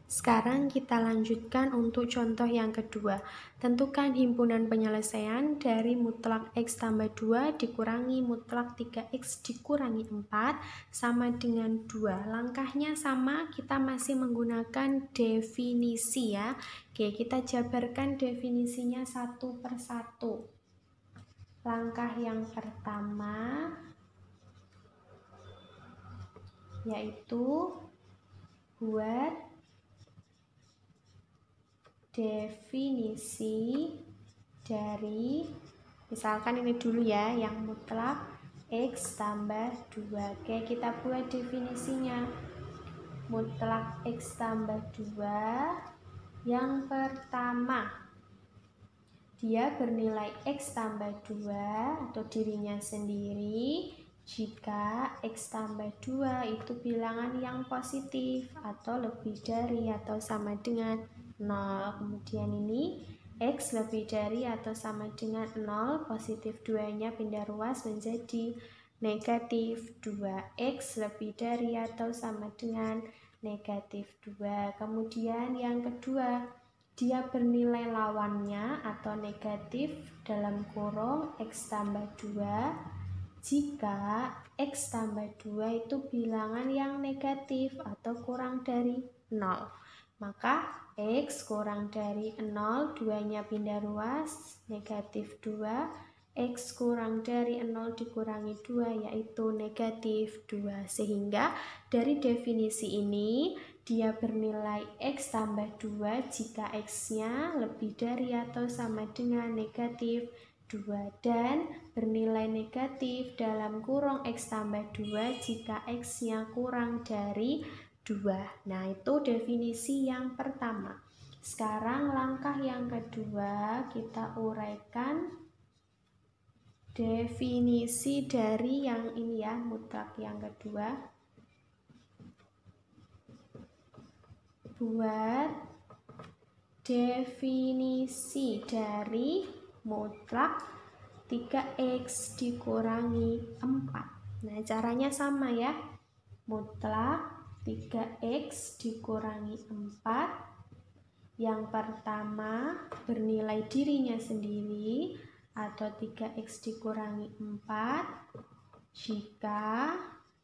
Sekarang kita lanjutkan untuk contoh yang kedua. Tentukan himpunan penyelesaian dari mutlak X tambah 2 dikurangi mutlak 3X dikurangi 4 sama dengan 2. Langkahnya sama, kita masih menggunakan definisi ya. Oke, kita jabarkan definisinya satu per satu. Langkah yang pertama yaitu buat definisi dari, misalkan ini dulu ya, yang mutlak X tambah 2. Oke, kita buat definisinya. Mutlak X tambah 2 yang pertama, dia bernilai X tambah 2 atau dirinya sendiri jika X tambah 2 itu bilangan yang positif atau lebih dari atau sama dengan 0. Kemudian ini X lebih dari atau sama dengan 0, positif 2-nya pindah ruas menjadi negatif 2. X lebih dari atau sama dengan negatif 2. Kemudian yang kedua, dia bernilai lawannya atau negatif dalam kurung X tambah 2 jika X tambah 2 itu bilangan yang negatif atau kurang dari 0. Maka X kurang dari 0, 2-nya pindah ruas, negatif 2. X kurang dari 0 dikurangi 2 yaitu negatif 2. Sehingga dari definisi ini dia bernilai X tambah 2 jika X-nya lebih dari atau sama dengan negatif 2 dan bernilai negatif dalam kurung X tambah 2 jika X-nya kurang dari 2. Nah, itu definisi yang pertama. Sekarang langkah yang kedua, kita uraikan definisi dari yang ini ya, mutlak yang kedua. Buat definisi dari mutlak 3X dikurangi 4. Nah, caranya sama ya. Mutlak 3X dikurangi 4. Yang pertama bernilai dirinya sendiri atau 3X dikurangi 4 jika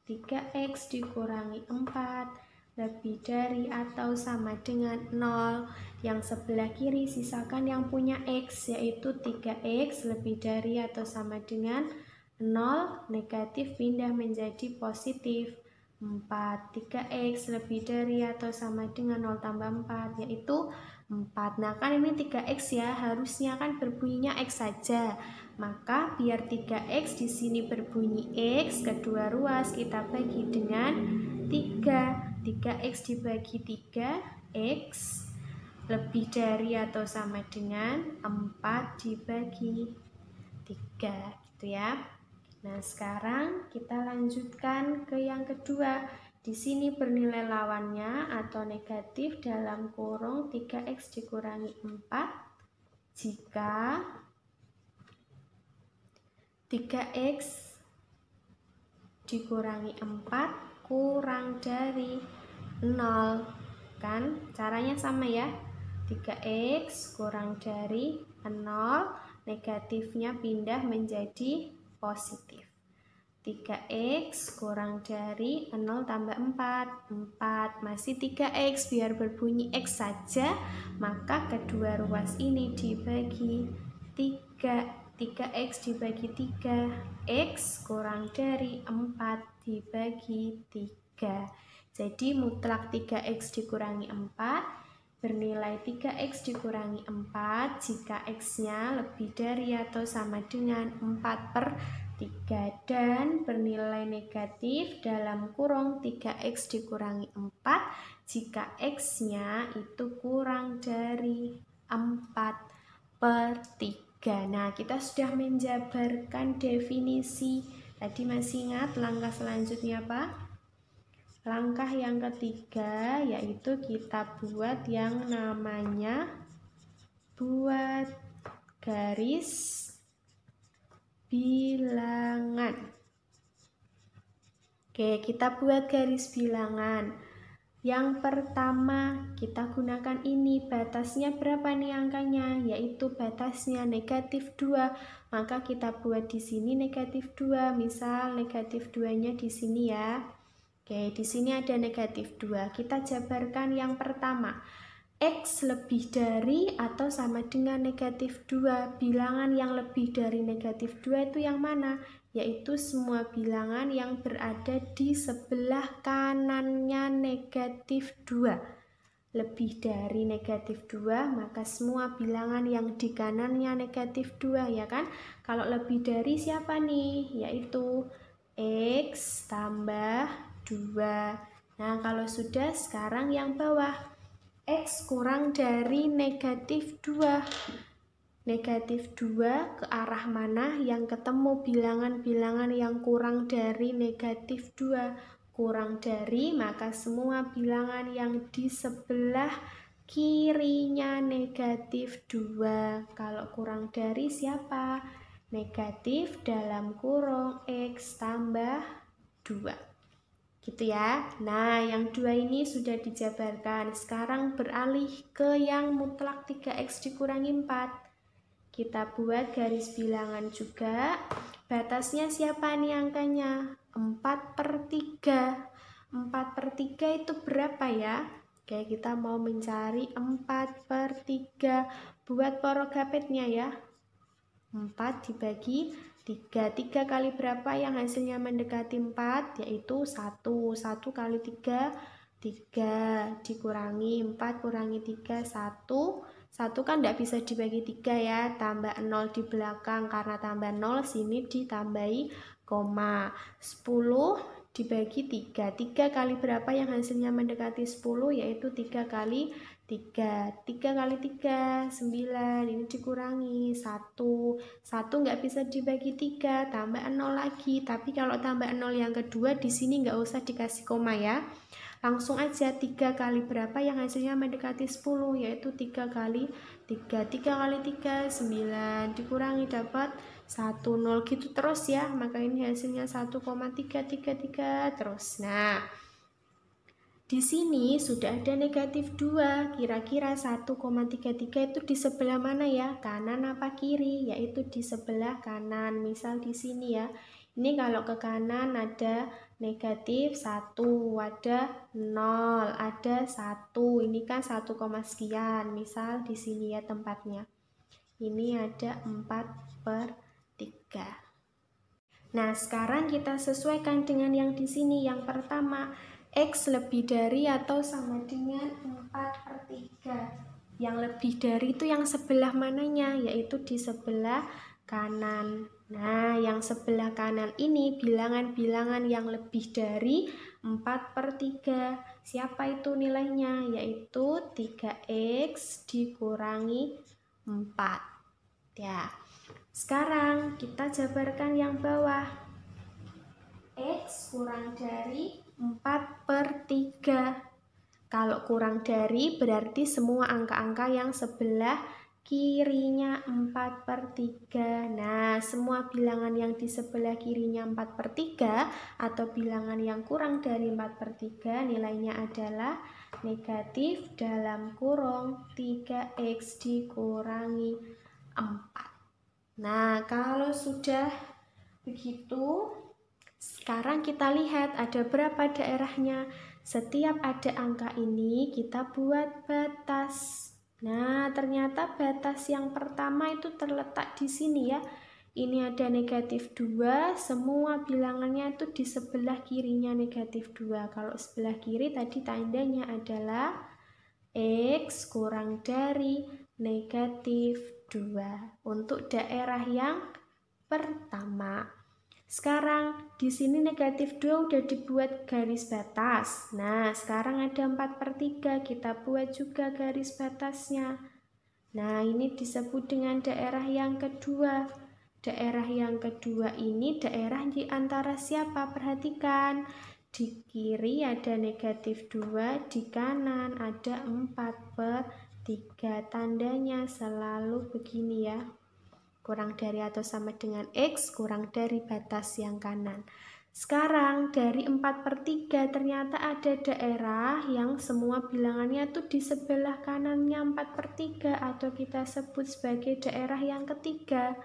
3X dikurangi 4 lebih dari atau sama dengan 0. Yang sebelah kiri sisakan yang punya X, yaitu 3X lebih dari atau sama dengan 0, negatif pindah menjadi positif 4. 3X lebih dari atau sama dengan 0 tambah 4 yaitu 4. Nah, kan ini 3X ya, harusnya kan berbunyinya X saja. Maka biar 3X di sini berbunyi X, kedua ruas kita bagi dengan 3. 3X dibagi 3, X lebih dari atau sama dengan 4 dibagi 3 gitu ya. Nah, sekarang kita lanjutkan ke yang kedua. Di sini bernilai lawannya atau negatif dalam kurung 3X dikurangi 4 jika 3X dikurangi 4 kurang dari 0. Kan caranya sama ya. 3X kurang dari 0, negatifnya pindah menjadi positif. 3X kurang dari 0 tambah 4, 4, masih 3X, biar berbunyi X saja, maka kedua ruas ini dibagi 3. 3X dibagi 3, X kurang dari 4 dibagi 3. Jadi mutlak 3X dikurangi 4 bernilai 3X dikurangi 4 jika X-nya lebih dari atau sama dengan 4 per 3 dan bernilai negatif dalam kurung 3X dikurangi 4 jika X-nya itu kurang dari 4 per 3. Nah, kita sudah menjabarkan definisi. Tadi masih ingat langkah selanjutnya apa? Langkah yang ketiga yaitu kita buat yang namanya buat garis bilangan. Oke, kita buat garis bilangan. Yang pertama, kita gunakan ini. Batasnya berapa nih angkanya? Yaitu batasnya negatif 2. Maka kita buat di sini negatif 2. Misal negatif 2-nya di sini ya. Oke, di sini ada negatif 2. Kita jabarkan yang pertama. X lebih dari atau sama dengan negatif 2. Bilangan yang lebih dari negatif 2 itu yang mana? Yaitu semua bilangan yang berada di sebelah kanannya negatif 2. Lebih dari negatif 2, maka semua bilangan yang di kanannya negatif 2, ya kan? Kalau lebih dari siapa nih? Yaitu X tambah 2. Nah, kalau sudah, sekarang yang bawah. X kurang dari negatif 2. Negatif 2 ke arah mana? Yang ketemu bilangan-bilangan yang kurang dari negatif 2. Kurang dari, maka semua bilangan yang di sebelah kirinya negatif 2. Kalau kurang dari siapa? Negatif dalam kurung X tambah 2. Gitu ya. Nah, yang 2 ini sudah dijabarkan. Sekarang beralih ke yang mutlak 3x dikurangi 4. Kita buat garis bilangan juga. Batasnya siapa nih angkanya? 4/3. 4/3 itu berapa ya? Oke, kita mau mencari 4/3. Buat porogapetnya ya. 4 dibagi 3. 3 kali berapa yang hasilnya mendekati 4? Yaitu 1. 1 kali 3, 3. Dikurangi 4 kurangi 3, 1. 1 kan tidak bisa dibagi 3 ya. Tambah 0 di belakang. Karena tambah 0, sini ditambahi koma. 10 dibagi 3. 3 kali berapa yang hasilnya mendekati 10? Yaitu 3 kali 3. 3 kali 3, 9. Ini dikurangi 1. 1 nggak bisa dibagi 3, tambah 0 lagi. Tapi kalau tambah 0 yang kedua, di sini nggak usah dikasih koma ya. Langsung aja 3 kali berapa yang hasilnya mendekati 10? Yaitu 3 kali 3. 3 kali 3, 9. Dikurangi dapat 1, 0 gitu terus ya. Maka ini hasilnya 1,333 terus. Nah, di sini sudah ada negatif 2, kira-kira 1,33 itu di sebelah mana ya? Kanan apa kiri? Yaitu di sebelah kanan. Misal di sini ya. Ini kalau ke kanan ada negatif 1, ada 0, ada 1. Ini kan 1, sekian. Misal di sini ya tempatnya. Ini ada 4/3. Nah, sekarang kita sesuaikan dengan yang di sini. Yang pertama, X lebih dari atau sama dengan 4/3. Yang lebih dari itu yang sebelah mananya? Yaitu di sebelah kanan. Nah, yang sebelah kanan ini bilangan-bilangan yang lebih dari 4/3. Siapa itu nilainya? Yaitu 3x dikurangi 4. Ya. Sekarang kita jabarkan yang bawah. X kurang dari 4/3. Kalau kurang dari berarti semua angka-angka yang sebelah kirinya 4/3. Nah, semua bilangan yang di sebelah kirinya 4/3 atau bilangan yang kurang dari 4/3 nilainya adalah negatif dalam kurung 3x dikurangi 4. Nah, kalau sudah begitu, sekarang kita lihat ada berapa daerahnya. Setiap ada angka ini, kita buat batas. Nah, ternyata batas yang pertama itu terletak di sini ya. Ini ada negatif 2, semua bilangannya itu di sebelah kirinya negatif 2. Kalau sebelah kiri tadi tandanya adalah X kurang dari negatif 2 untuk daerah yang pertama. Sekarang di sini negatif 2 udah dibuat garis batas. Nah, sekarang ada 4/3, kita buat juga garis batasnya. Nah, ini disebut dengan daerah yang kedua. Daerah yang kedua ini daerah di antara siapa? Perhatikan. Di kiri ada negatif 2, di kanan ada 4/3. Tandanya selalu begini ya. Kurang dari atau sama dengan X, kurang dari batas yang kanan. Sekarang dari 4/3 ternyata ada daerah yang semua bilangannya tuh di sebelah kanannya 4/3 atau kita sebut sebagai daerah yang ketiga.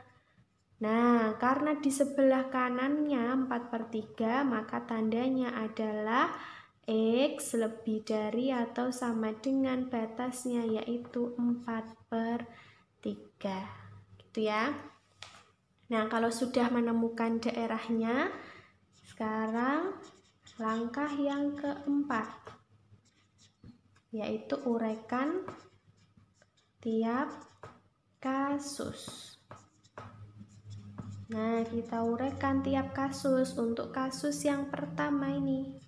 Nah, karena di sebelah kanannya 4/3 maka tandanya adalah X lebih dari atau sama dengan batasnya yaitu 4/3 gitu ya. Nah, kalau sudah menemukan daerahnya, sekarang langkah yang keempat, yaitu uraikan tiap kasus. Nah, kita uraikan tiap kasus. Untuk kasus yang pertama ini,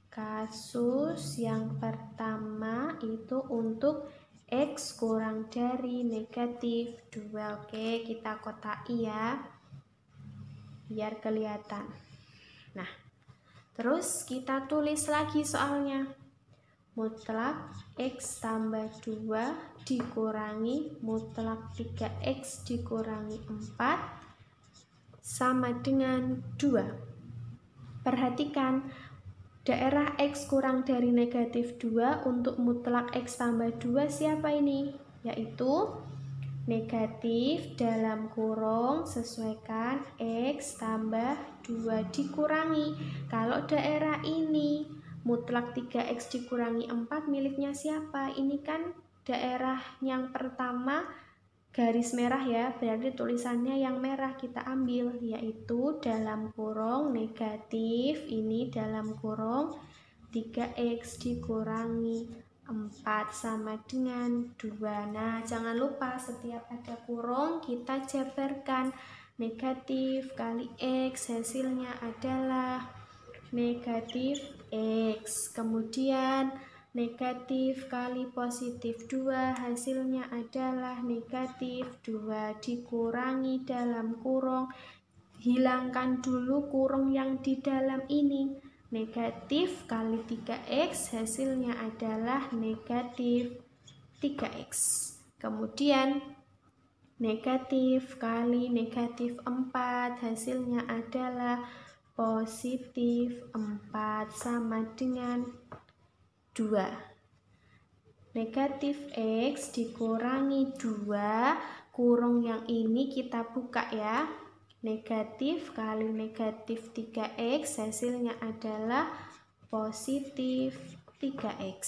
kasus yang pertama itu untuk X kurang dari negatif 2. Oke, kita kotai ya, biar kelihatan. Nah, terus kita tulis lagi soalnya. Mutlak X tambah 2 dikurangi mutlak 3X dikurangi 4 sama dengan 2. Perhatikan, daerah X kurang dari negatif 2 untuk mutlak X tambah 2 siapa ini? Yaitu negatif dalam kurung sesuaikan X tambah 2 dikurangi. Kalau daerah ini mutlak 3X dikurangi 4 miliknya siapa? Ini kan daerah yang pertama garis merah ya, berarti tulisannya yang merah kita ambil, yaitu dalam kurung negatif, ini dalam kurung 3X dikurangi 4 sama dengan 2. Nah, jangan lupa setiap ada kurung kita jabarkan. Negatif kali X hasilnya adalah negatif X. Kemudian negatif kali positif 2 hasilnya adalah negatif 2 dikurangi dalam kurung. Hilangkan dulu kurung yang di dalam ini. Negatif kali 3X hasilnya adalah negatif 3X. Kemudian negatif kali negatif 4 hasilnya adalah positif 4 sama dengan 2. Negatif X dikurangi 2, kurung yang ini kita buka ya. Negatif kali negatif 3X hasilnya adalah positif 3X.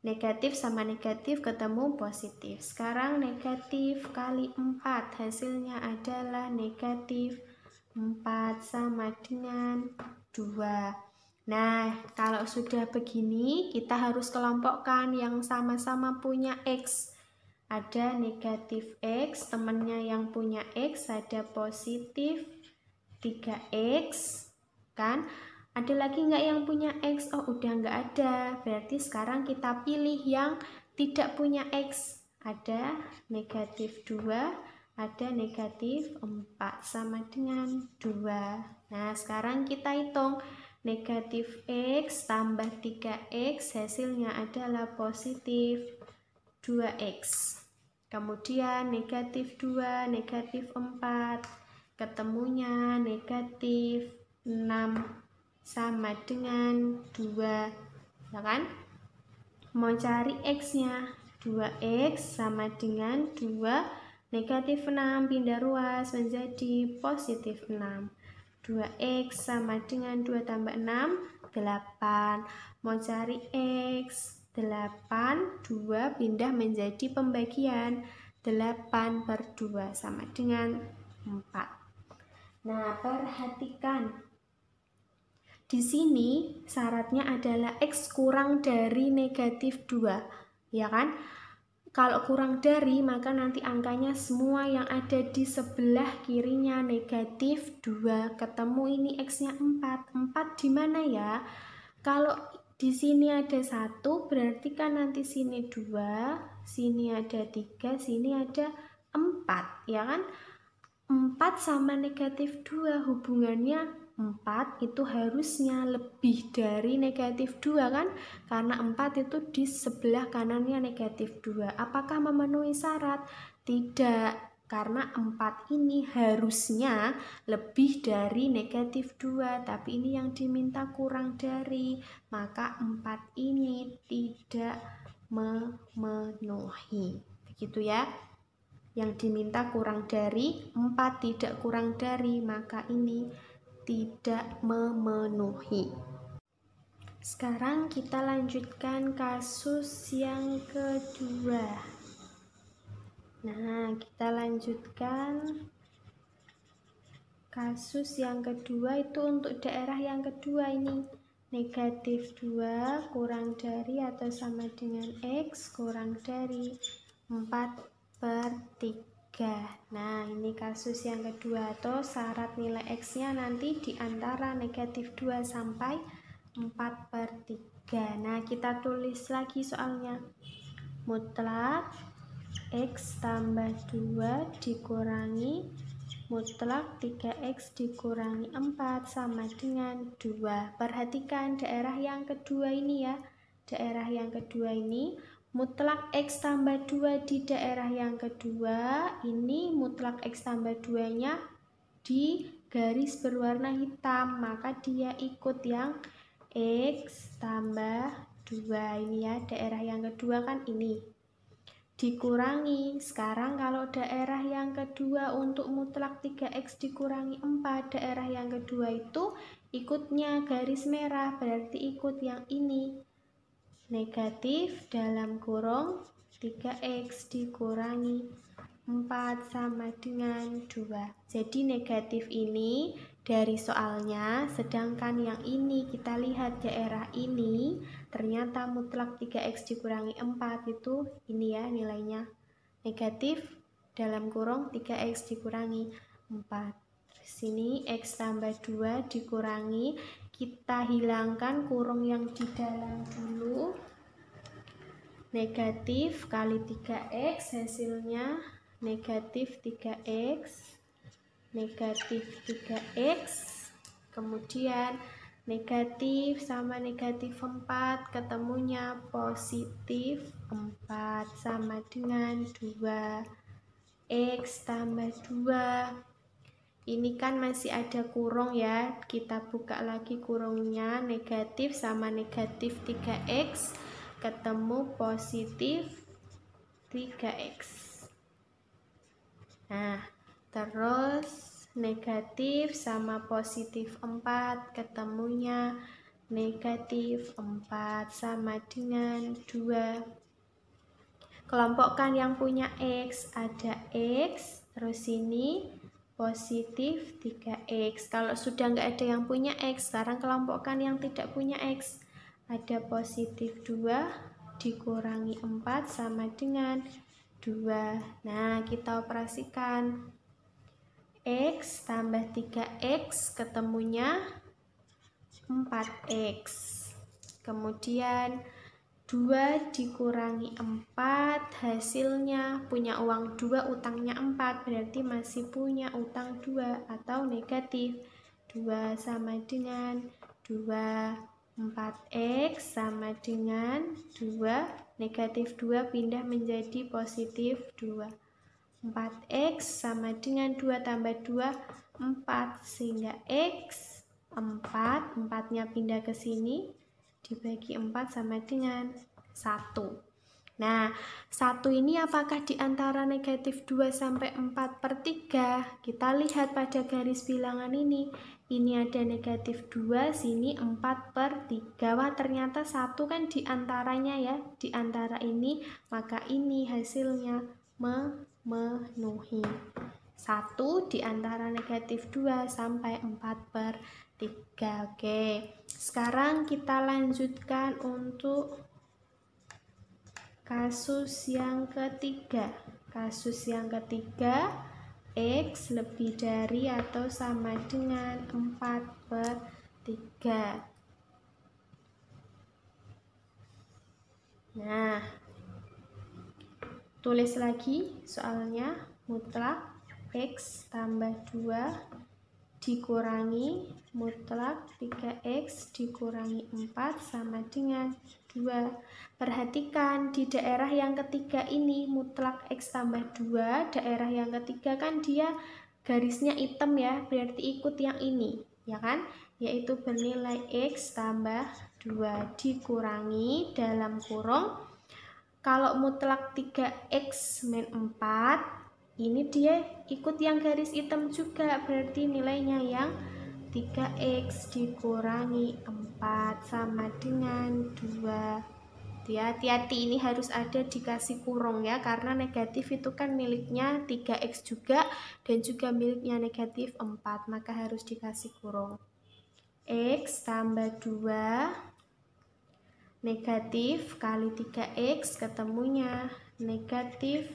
Negatif sama negatif ketemu positif. Sekarang negatif kali 4 hasilnya adalah negatif 4 sama dengan 2. Nah, kalau sudah begini kita harus kelompokkan yang sama-sama punya X. Ada negatif X, temannya yang punya X ada positif 3X kan. Ada lagi nggak yang punya X? Oh, udah nggak ada. Berarti sekarang kita pilih yang tidak punya X. Ada negatif 2, ada negatif 4 sama dengan 2. Nah, sekarang kita hitung. Negatif X tambah 3X hasilnya adalah positif 2X. Kemudian negatif 2, negatif 4, ketemunya negatif 6 sama dengan 2, ya kan? Mau cari X-nya, 2X sama dengan 2, negatif 6 pindah ruas menjadi positif 6. 2X sama dengan 2 tambah 6, 8. Mau cari X, 8, 2 pindah menjadi pembagian 8/2 sama dengan 4. Nah, perhatikan. Di sini syaratnya adalah X kurang dari negatif 2, ya kan? Kalau kurang dari, maka nanti angkanya semua yang ada di sebelah kirinya negatif 2. Ketemu ini X-nya 4. 4 di mana ya? Kalau di sini ada 1, berarti kan nanti sini 2, sini ada 3, sini ada 4, ya kan? 4 sama negatif 2 hubungannya 4 itu harusnya lebih dari negatif 2 kan? Karena 4 itu di sebelah kanannya negatif 2. Apakah memenuhi syarat? Tidak. Karena 4 ini harusnya lebih dari negatif 2, tapi ini yang diminta kurang dari, maka 4 ini tidak memenuhi. Begitu ya. Yang diminta kurang dari, 4 tidak kurang dari, maka ini tidak memenuhi. Sekarang kita lanjutkan kasus yang kedua. Nah, kita lanjutkan kasus yang kedua itu untuk daerah yang kedua ini. Negatif 2 kurang dari atau sama dengan X kurang dari 4/3. Nah, ini kasus yang kedua atau syarat nilai X-nya nanti di antara negatif 2 sampai 4/3. Nah, kita tulis lagi soalnya. Mutlak X tambah 2 dikurangi mutlak 3X dikurangi 4 sama dengan 2. Perhatikan daerah yang kedua ini ya. Daerah yang kedua ini mutlak X tambah 2 di daerah yang kedua. Ini mutlak X tambah 2 nya di garis berwarna hitam, maka dia ikut yang X tambah 2 ini ya. Daerah yang kedua kan ini dikurangi. Sekarang kalau daerah yang kedua untuk mutlak 3X dikurangi 4, daerah yang kedua itu ikutnya garis merah, berarti ikut yang ini. Negatif dalam kurung 3X dikurangi 4 sama dengan 2. Jadi negatif ini dari soalnya, sedangkan yang ini kita lihat daerah ini ternyata mutlak 3X dikurangi 4 itu ini ya nilainya. Negatif dalam kurung 3X dikurangi 4. Sini X tambah 2 dikurangi, kita hilangkan kurung yang di dalam dulu. Negatif kali 3X hasilnya negatif 3X, negatif 3X, kemudian negatif sama negatif 4 ketemunya positif 4 sama dengan 2. X tambah 2, ini kan masih ada kurung ya, kita buka lagi kurungnya. Negatif sama negatif 3X ketemu positif 3X. Nah, terus negatif sama positif 4 ketemunya negatif 4 sama dengan 2. Kelompokkan yang punya X, ada X, terus ini positif 3X. Kalau sudah nggak ada yang punya X, sekarang kelompokkan yang tidak punya X. Ada positif 2 dikurangi 4 sama dengan 2. Nah, kita operasikan. X tambah 3X ketemunya 4X. Kemudian 2 dikurangi 4 hasilnya punya uang 2, utangnya 4, berarti masih punya utang 2 atau negatif. 2 sama dengan 2. 4X sama dengan 2, negatif 2 pindah menjadi positif 2. 4X sama dengan 2 tambah 2, 4, sehingga X 4, 4-nya pindah ke sini, dibagi 4 sama dengan 1. Nah, 1 ini apakah di antara negatif 2 sampai 4/3? Kita lihat pada garis bilangan ini. Ini ada negatif 2, sini 4/3. Wah, ternyata 1 kan di antaranya ya. Di antara ini, maka ini hasilnya memenuhi. 1 di antara negatif 2 sampai 4/3. Oke, sekarang kita lanjutkan untuk kasus yang ketiga. Kasus yang ketiga, X lebih dari atau sama dengan 4/3. Nah, tulis lagi soalnya. Mutlak X tambah 2 dikurangi mutlak 3x dikurangi 4 sama dengan 2. Perhatikan di daerah yang ketiga ini mutlak x tambah 2, daerah yang ketiga kan dia garisnya hitam ya, berarti ikut yang ini ya kan, yaitu bernilai x tambah 2 dikurangi dalam kurung, kalau mutlak 3x min 4 ini dia ikut yang garis hitam juga, berarti nilainya yang 3x dikurangi 4 sama dengan 2. Hati-hati, ini harus ada dikasih kurung ya, karena negatif itu kan miliknya 3x juga dan juga miliknya negatif 4, maka harus dikasih kurung. X tambah 2 negatif kali 3x ketemunya negatif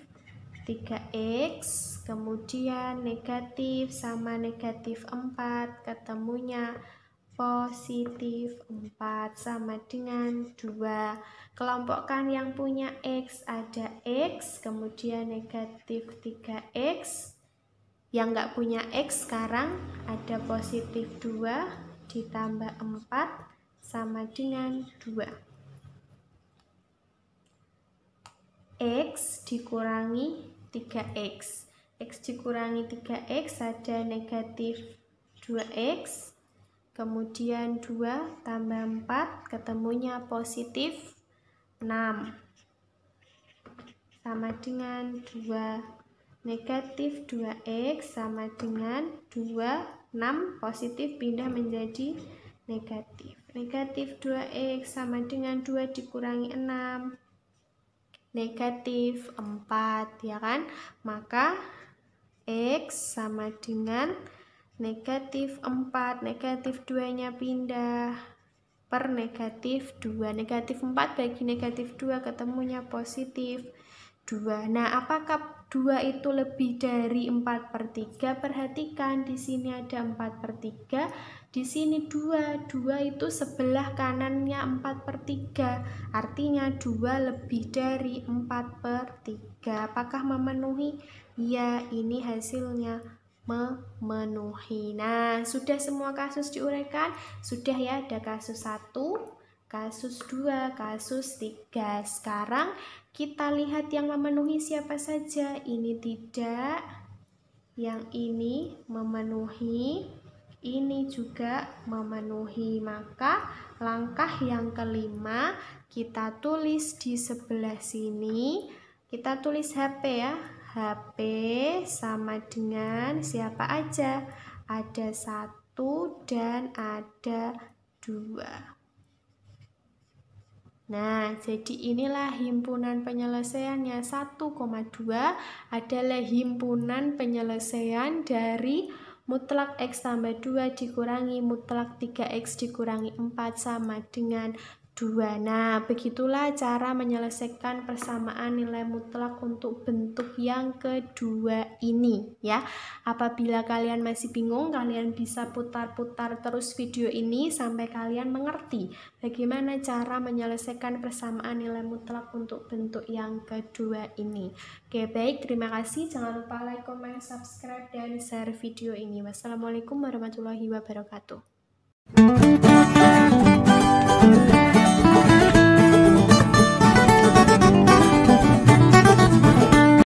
3x, kemudian negatif sama negatif 4 ketemunya positif 4 sama dengan 2. Kelompokkan yang punya x, ada x, kemudian negatif 3x. Yang nggak punya x sekarang ada positif 2 ditambah 4 sama dengan 2. X dikurangi 3x. X dikurangi 3x ada negatif 2x. Kemudian 2 tambah 4 ketemunya positif 6 sama dengan 2. Negatif 2x sama dengan 2, 6 positif pindah menjadi negatif. Negatif 2x sama dengan 2 dikurangi 6 negatif 4 ya kan, maka x sama dengan negatif 4, negatif 2 nya pindah per negatif 2, negatif 4 bagi negatif 2 ketemunya positif 2. Nah, apakah 2 itu lebih dari 4/3? Perhatikan di sini ada 4/3, di sini 2 itu sebelah kanannya 4/3, artinya 2 lebih dari 4/3. Apakah memenuhi? Ya, ini hasilnya memenuhi. Nah, sudah semua kasus diuraikan? Sudah ya, ada kasus 1, kasus 2, kasus 3. Sekarang kita lihat yang memenuhi siapa saja. Ini tidak, yang ini memenuhi, ini juga memenuhi. Maka langkah yang kelima kita tulis di sebelah sini. Kita tulis HP ya. HP sama dengan siapa aja? Ada 1 dan ada 2. Nah, jadi inilah himpunan penyelesaiannya. 1,2 adalah himpunan penyelesaian dari mutlak x tambah 2 dikurangi mutlak 3x dikurangi 4 sama dengan 2. Nah, begitulah cara menyelesaikan persamaan nilai mutlak untuk bentuk yang kedua ini ya. Apabila kalian masih bingung, kalian bisa putar-putar terus video ini sampai kalian mengerti bagaimana cara menyelesaikan persamaan nilai mutlak untuk bentuk yang kedua ini. Oke, baik, terima kasih. Jangan lupa like, comment, subscribe, dan share video ini. Wassalamualaikum warahmatullahi wabarakatuh.